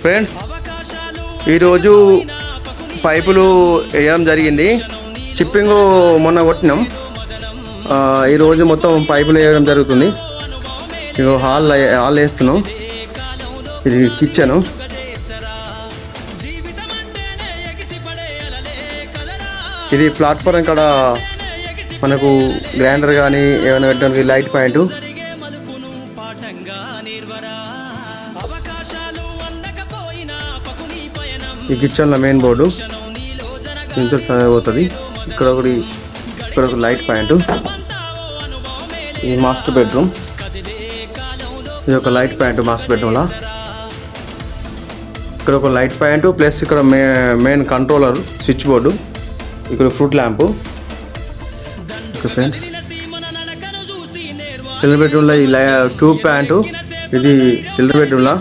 Friends, ఈరోజు పైపులు వేయడం జరిగింది. చిప్పింగ్ మొన్న కొట్టినాం. ఈరోజు మొత్తం పైపులు వేయడం జరుగుతుంది. ఇగో హాల్ వేస్తున్నాం. ఇది కిచెను. ఇది ప్లాట్ఫారం కాడ మనకు గ్రైండర్ కానీ ఏమైనా పెట్టడానికి లైట్ పాయింట్. ఈ కిచెన్లో మెయిన్ బోర్డు పోతుంది. ఇక్కడ ఒక లైట్ పాయింట్. ఈ మాస్టర్ బెడ్రూమ్. ఇది ఒక లైట్ పాయింట్ మాస్టర్ బెడ్రూమ్లో. ఇక్కడ ఒక లైట్ పాయింట్ ప్లస్ ఇక్కడ మెయిన్ కంట్రోలర్ స్విచ్ బోర్డు. ఇక్కడ ఫ్రూట్ ల్యాంపు. ఫ్రెండ్స్, చిల్డ్రన్ బెడ్రూమ్లో ఈ ట్యూబ్ ప్యాంటు. ఇది చిల్డ్రన్ బెడ్రూమ్లో